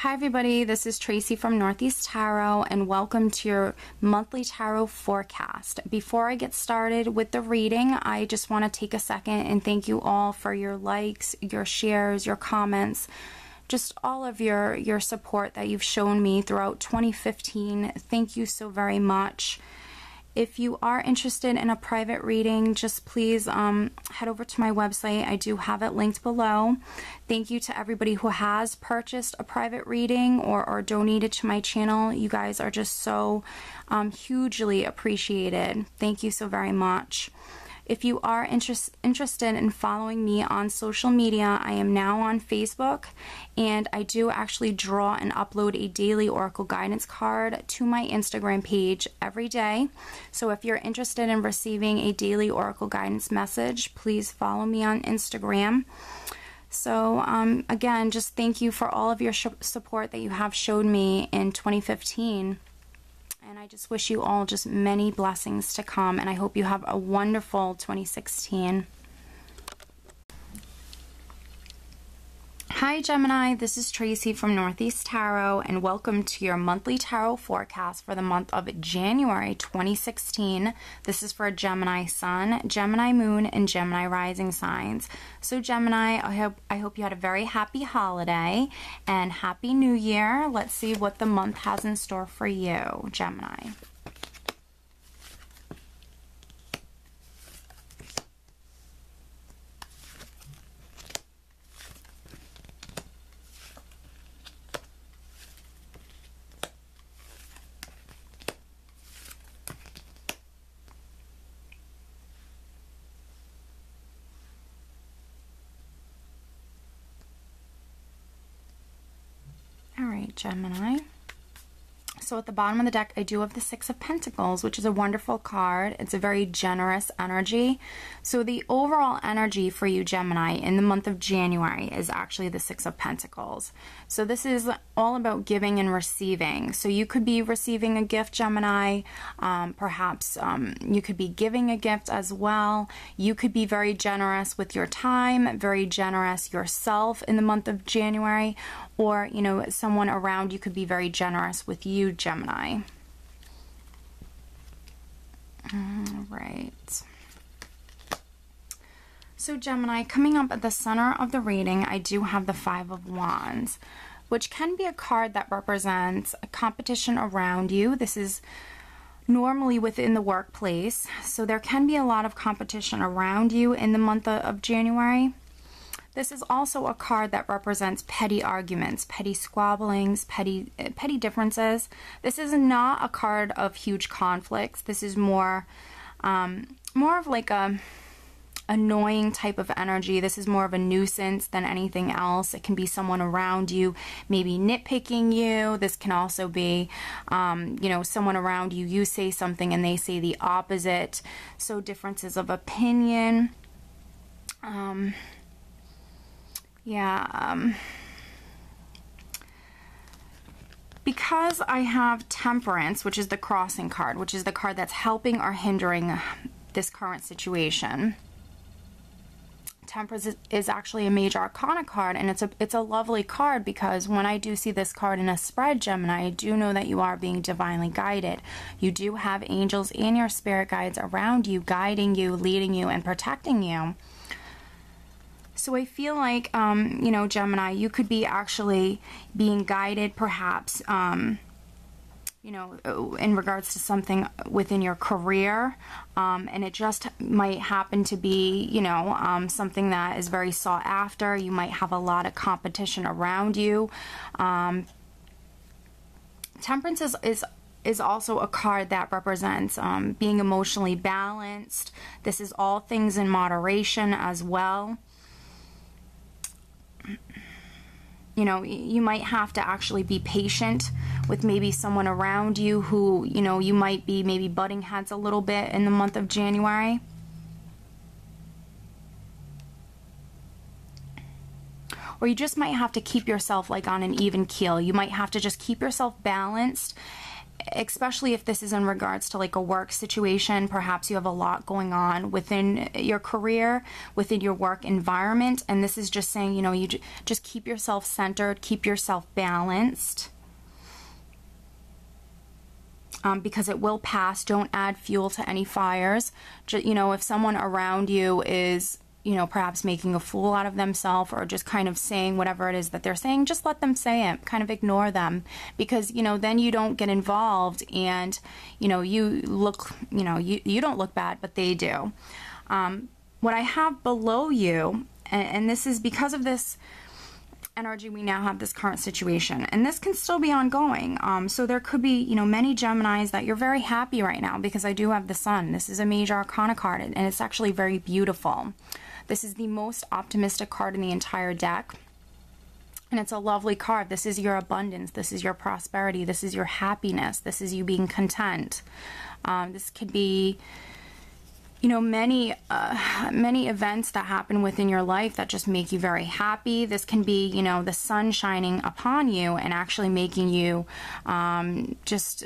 Hi everybody, this is Tracy from Northeast Tarot and welcome to your monthly tarot forecast. Before I get started with the reading, I just want to take a second and thank you all for your likes, your shares, your comments, just all of your support that you've shown me throughout 2015. Thank you so very much. If you are interested in a private reading, just please head over to my website. I do have it linked below. Thank you to everybody who has purchased a private reading or donated to my channel. You guys are just so hugely appreciated. Thank you so very much. If you are interested in following me on social media, I am now on Facebook, and I do actually draw and upload a daily Oracle guidance card to my Instagram page every day. So if you're interested in receiving a daily Oracle guidance message, please follow me on Instagram. So again, just thank you for all of your support that you have showed me in 2015. And I just wish you all just many blessings to come, and I hope you have a wonderful 2016. Hi Gemini, this is Tracy from Northeast Tarot, and welcome to your monthly tarot forecast for the month of January 2016. This is for Gemini Sun, Gemini Moon, and Gemini Rising signs. So Gemini, I hope you had a very happy holiday and Happy New Year. Let's see what the month has in store for you, Gemini. All right, Gemini. So at the bottom of the deck, I do have the Six of Pentacles, which is a wonderful card. It's a very generous energy. So the overall energy for you, Gemini, in the month of January is actually the Six of Pentacles. So this is all about giving and receiving. So you could be receiving a gift, Gemini. Perhaps you could be giving a gift as well. You could be very generous with your time, very generous yourself in the month of January. Or, you know, someone around you could be very generous with you, Gemini. All right. So, Gemini, coming up at the center of the reading, I do have the Five of Wands, which can be a card that represents a competition around you. This is normally within the workplace, so there can be a lot of competition around you in the month of January. This is also a card that represents petty arguments, petty squabblings, petty differences. This is not a card of huge conflicts. This is more of like a annoying type of energy. This is more of a nuisance than anything else. It can be someone around you maybe nitpicking you. This can also be, you know, someone around you, you say something and they say the opposite. So differences of opinion. Because I have Temperance, which is the crossing card, which is the card that's helping or hindering this current situation. Temperance is actually a major arcana card, and it's a lovely card because when I do see this card in a spread, Gemini, I do know that you are being divinely guided. You do have angels and your spirit guides around you, guiding you, leading you, and protecting you. So I feel like, you know, Gemini, you could be actually being guided perhaps, you know, in regards to something within your career. And it just might happen to be, you know, something that is very sought after. You might have a lot of competition around you. Temperance is also a card that represents being emotionally balanced. This is all things in moderation as well. You know, you might have to actually be patient with maybe someone around you who, you know, you might be maybe butting heads a little bit in the month of January. Or you just might have to keep yourself like on an even keel. You might have to just keep yourself balanced especially if this is in regards to like a work situation. Perhaps you have a lot going on within your career, within your work environment, and this is just saying, you know, you just keep yourself centered, keep yourself balanced, because it will pass. Don't add fuel to any fires. You know, if someone around you is, you know, perhaps making a fool out of themselves, or just kind of saying whatever it is that they're saying, just let them say it. Kind of ignore them, because, you know, then you don't get involved, and, you know, you look, you know, you don't look bad, but they do. What I have below you, and this is because of this energy, we now have this current situation, and this can still be ongoing. So there could be, you know, many Geminis that you're very happy right now, because I do have the Sun. This is a major arcana card, and it's actually very beautiful. This is the most optimistic card in the entire deck, and it's a lovely card. This is your abundance, this is your prosperity, this is your happiness, this is you being content. This could be, you know, many events that happen within your life that just make you very happy. This can be, you know, the sun shining upon you and actually making you just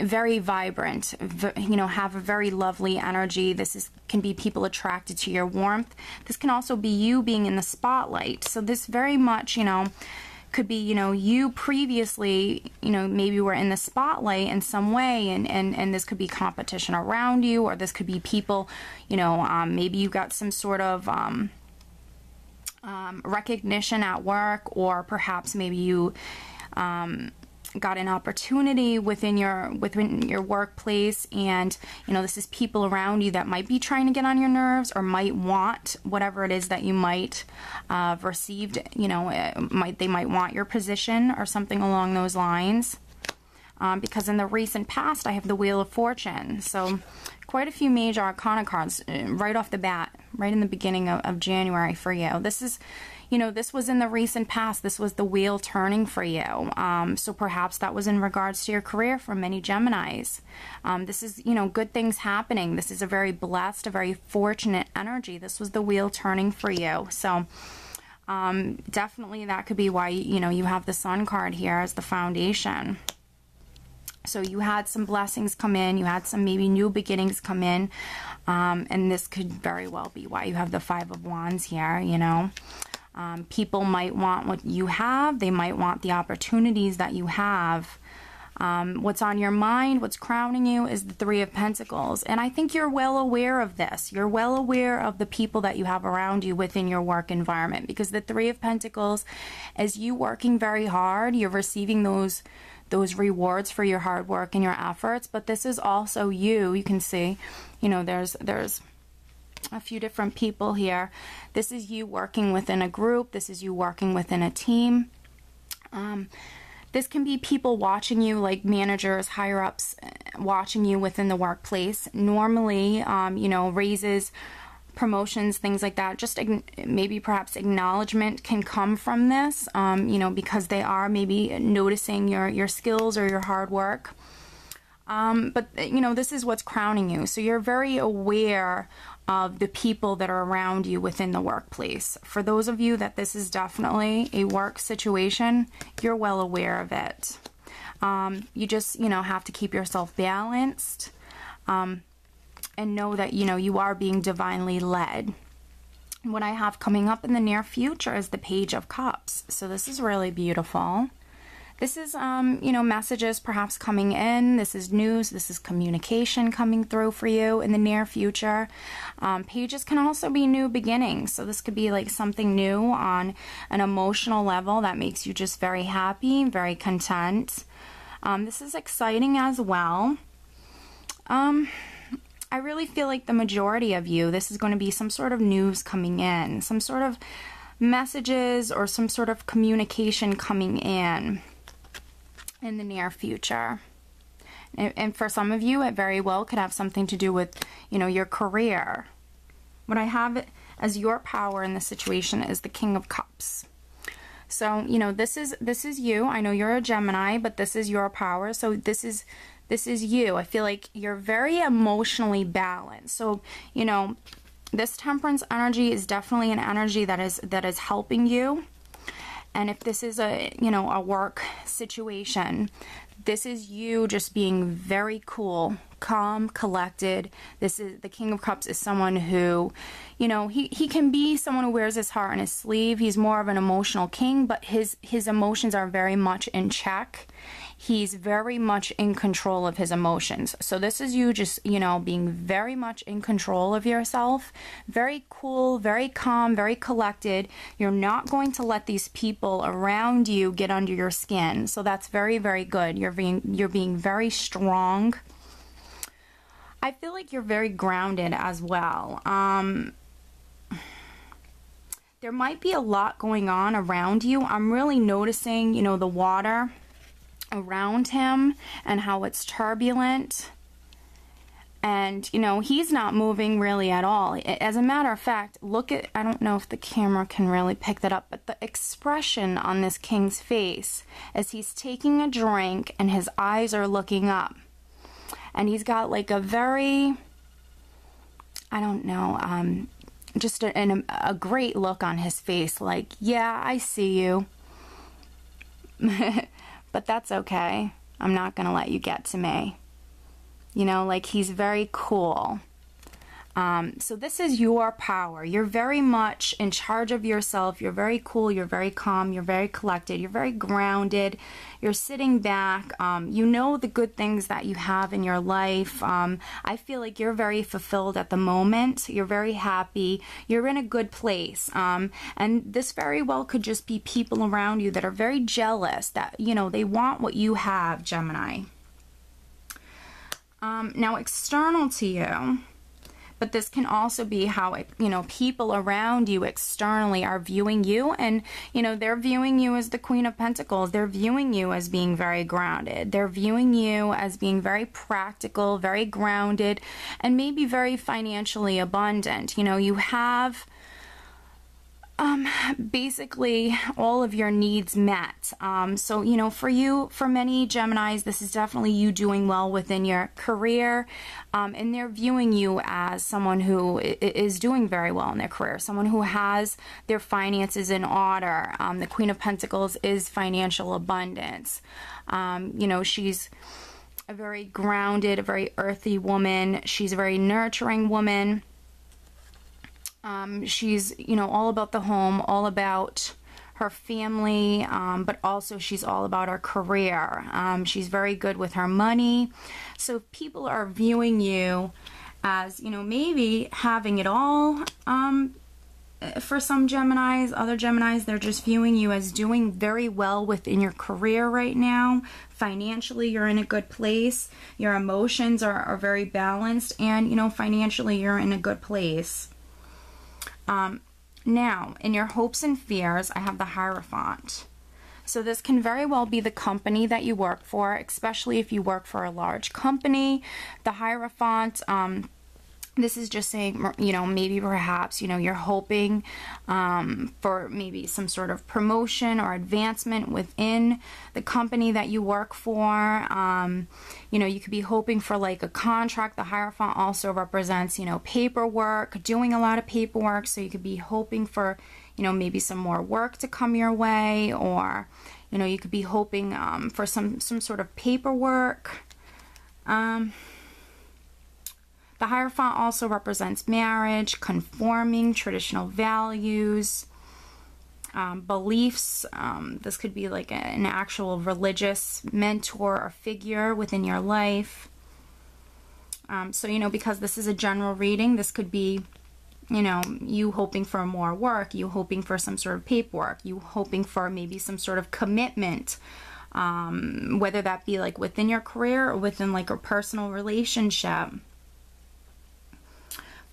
very vibrant, you know, have a very lovely energy. This can be people attracted to your warmth. This can also be you being in the spotlight. So this very much, you know, could be, you know, you previously, you know, maybe were in the spotlight in some way, and this could be competition around you, or this could be people, you know, maybe you got some sort of recognition at work, or perhaps maybe you got an opportunity within your workplace, and, you know, this is people around you that might be trying to get on your nerves, or might want whatever it is that you might have received. You know, they might want your position or something along those lines. Because in the recent past, I have the Wheel of Fortune. So quite a few major arcana cards right off the bat, right in the beginning of January for you. This is, you know, this was in the recent past. This was the wheel turning for you. So perhaps that was in regards to your career for many Geminis. This is, you know, good things happening. This is a very blessed, a very fortunate energy. This was the wheel turning for you. So definitely that could be why, you know, you have the Sun card here as the foundation. So you had some blessings come in, you had some maybe new beginnings come in, and this could very well be why you have the Five of Wands here, you know. People might want what you have, they might want the opportunities that you have. What's on your mind, what's crowning you is the Three of Pentacles, and I think you're well aware of this. You're well aware of the people that you have around you within your work environment, because the Three of Pentacles, as you working very hard, you're receiving those rewards for your hard work and your efforts. But this is also you can see, you know, there's a few different people here. This is you working within a group, this is you working within a team. This can be people watching you, like managers, higher ups watching you within the workplace. Normally, you know, raises, promotions, things like that, just maybe perhaps acknowledgement can come from this, you know, because they are maybe noticing your skills or your hard work. But, you know, this is what's crowning you. So you're very aware of the people that are around you within the workplace. For those of you that this is definitely a work situation, you're well aware of it. You just, you know, have to keep yourself balanced. And know that, you know, you are being divinely led. What I have coming up in the near future is the Page of Cups. So this is really beautiful. This is, you know, messages perhaps coming in. This is news. This is communication coming through for you in the near future. Pages can also be new beginnings. So this could be like something new on an emotional level that makes you just very happy, very content. This is exciting as well. I really feel like the majority of you, this is going to be some sort of news coming in, some sort of messages or some sort of communication coming in the near future. And for some of you, it very well could have something to do with, you know, your career. What I have as your power in this situation is the King of Cups. So, you know, this is you. I know you're a Gemini, but this is your power. So this is you. I feel like you're very emotionally balanced. So, you know, this Temperance energy is definitely an energy that is helping you. And if this is a, you know, a work situation, this is you just being very cool, calm, collected. This is the King of Cups is someone who, you know, he can be someone who wears his heart on his sleeve. He's more of an emotional king, but his emotions are very much in check. He's very much in control of his emotions. So this is you just, you know, being very much in control of yourself. Very cool, very calm, very collected. You're not going to let these people around you get under your skin. So that's very, very good. You're being very strong. I feel like you're very grounded as well. There might be a lot going on around you. I'm really noticing, you know, the water around him and how it's turbulent, and you know, he's not moving really at all. As a matter of fact, look at, I don't know if the camera can really pick that up, but the expression on this king's face as he's taking a drink and his eyes are looking up, and he's got like a very, I don't know, just a great look on his face, like, yeah, I see you. But that's okay. I'm not going to let you get to me. You know, like he's very cool. So this is your power. You're very much in charge of yourself. You're very cool. You're very calm. You're very collected. You're very grounded. You're sitting back. You know the good things that you have in your life. I feel like you're very fulfilled at the moment. You're very happy. You're in a good place. And this very well could just be people around you that are very jealous, that, you know, they want what you have, Gemini. Now, external to you, but this can also be how, you know, people around you externally are viewing you, and, you know, they're viewing you as the Queen of Pentacles. They're viewing you as being very grounded. They're viewing you as being very practical, very grounded, and maybe very financially abundant. You know, you have basically all of your needs met. So, you know, for you, for many Geminis, this is definitely you doing well within your career, and they're viewing you as someone who is doing very well in their career, someone who has their finances in order. The Queen of Pentacles is financial abundance. You know, she's a very grounded, a very earthy woman. She's a very nurturing woman. She's, you know, all about the home, all about her family, but also she's all about her career. She's very good with her money. So if people are viewing you as, you know, maybe having it all, for some Geminis, other Geminis, they're just viewing you as doing very well within your career right now. Financially, you're in a good place. Your emotions are very balanced, and, you know, financially, you're in a good place. Now, in your hopes and fears, I have the Hierophant. So this can very well be the company that you work for, especially if you work for a large company. The Hierophant, this is just saying, you know, maybe perhaps, you know, you're hoping for maybe some sort of promotion or advancement within the company that you work for. You know, you could be hoping for like a contract. The Hierophant also represents, you know, paperwork, doing a lot of paperwork. So you could be hoping for, you know, maybe some more work to come your way, or, you know, you could be hoping for some sort of paperwork. The Hierophant also represents marriage, conforming, traditional values, beliefs. This could be like an actual religious mentor or figure within your life. So, you know, because this is a general reading, this could be, you know, you hoping for more work, you hoping for some sort of paperwork, you hoping for maybe some sort of commitment, whether that be like within your career or within like a personal relationship.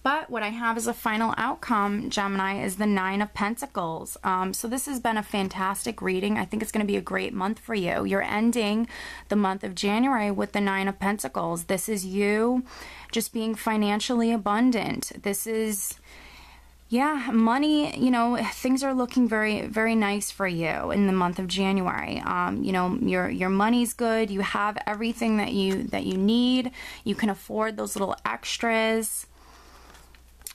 But what I have as a final outcome, Gemini, is the Nine of Pentacles. So this has been a fantastic reading. I think it's going to be a great month for you. You're ending the month of January with the Nine of Pentacles. This is you just being financially abundant. This is, yeah, money, you know, things are looking very, very nice for you in the month of January. You know, your money's good. You have everything that you need. You can afford those little extras.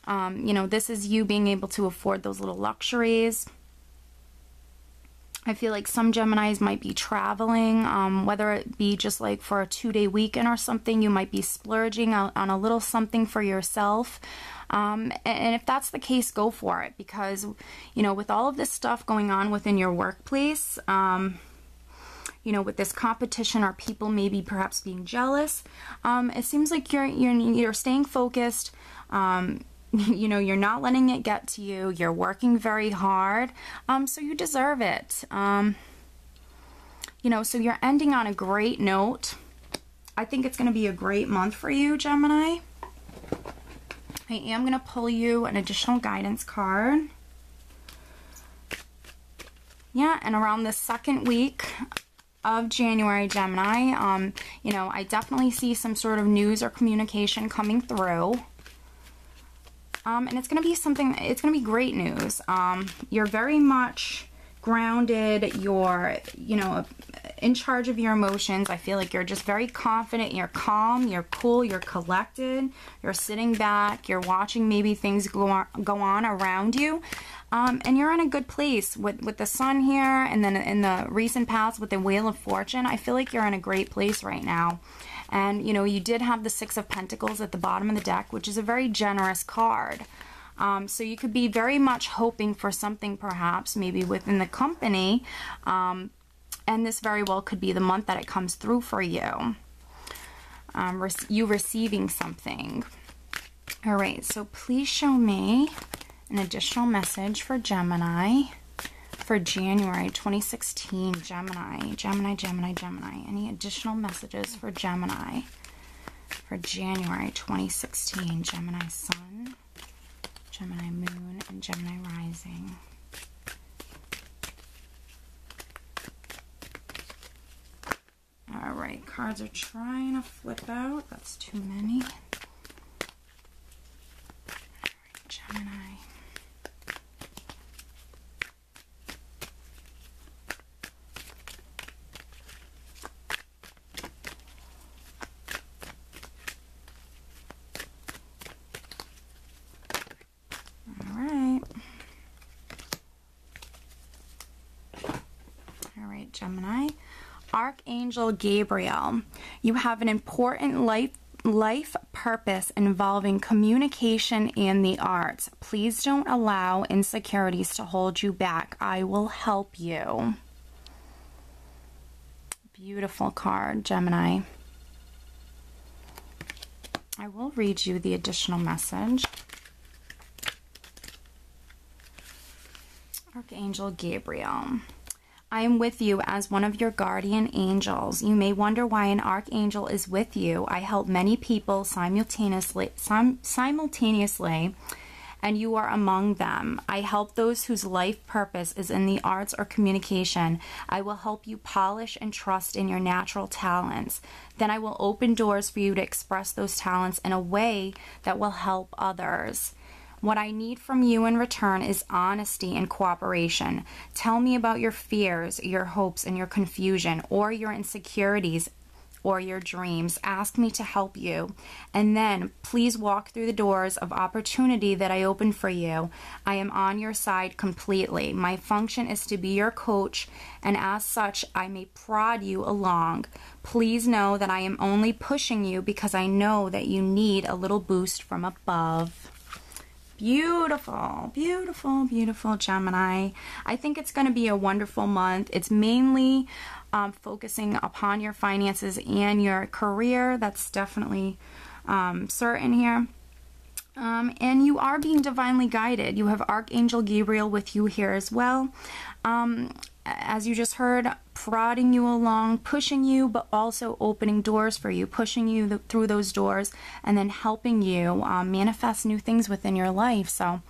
You know, this is you being able to afford those little luxuries. I feel like some Geminis might be traveling, whether it be just like for a 2-day weekend or something. You might be splurging on a little something for yourself. And if that's the case, go for it, because, you know, with all of this stuff going on within your workplace, you know, with this competition or people maybe perhaps being jealous, it seems like you're staying focused. You know, you're not letting it get to you. You're working very hard. So you deserve it. You know, so you're ending on a great note. I think it's going to be a great month for you, Gemini. I am going to pull you an additional guidance card. Yeah, and around the second week of January, Gemini, you know, I definitely see some sort of news or communication coming through. And it's going to be something, it's going to be great news. You're very much grounded. You're, you know, in charge of your emotions. I feel like you're just very confident. You're calm. You're cool. You're collected. You're sitting back. You're watching maybe things go on around you. And you're in a good place with the sun here, and then in the recent past with the Wheel of Fortune. I feel like you're in a great place right now. And, you know, you did have the Six of Pentacles at the bottom of the deck, which is a very generous card. So you could be very much hoping for something perhaps maybe within the company. And this very well could be the month that it comes through for you. You receiving something. All right, so please show me an additional message for Gemini for January 2016. Gemini. Any additional messages for Gemini for January 2016? Gemini Sun, Gemini Moon, and Gemini Rising. All right, cards are trying to flip out. That's too many. All right, Gemini. Gemini. Archangel Gabriel, you have an important life purpose involving communication and the arts. Please don't allow insecurities to hold you back. I will help you. Beautiful card, Gemini. I will read you the additional message. Archangel Gabriel, I am with you as one of your guardian angels. You may wonder why an archangel is with you. I help many people simultaneously, and you are among them. I help those whose life purpose is in the arts or communication. I will help you polish and trust in your natural talents. Then I will open doors for you to express those talents in a way that will help others. What I need from you in return is honesty and cooperation. Tell me about your fears, your hopes, and your confusion, or your insecurities, or your dreams. Ask me to help you. And then please walk through the doors of opportunity that I open for you. I am on your side completely. My function is to be your coach, and as such, I may prod you along. Please know that I am only pushing you because I know that you need a little boost from above. Beautiful, beautiful, beautiful, Gemini. I think it's going to be a wonderful month. It's mainly focusing upon your finances and your career. That's definitely certain here. And you are being divinely guided. You have Archangel Gabriel with you here as well. As you just heard, prodding you along, pushing you, but also opening doors for you, pushing you through those doors, and then helping you manifest new things within your life. So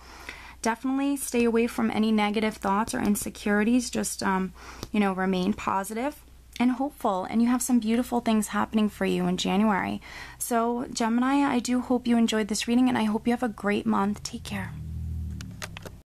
definitely stay away from any negative thoughts or insecurities. Just, you know, remain positive and hopeful, and you have some beautiful things happening for you in January. So Gemini, I do hope you enjoyed this reading, and I hope you have a great month. Take care.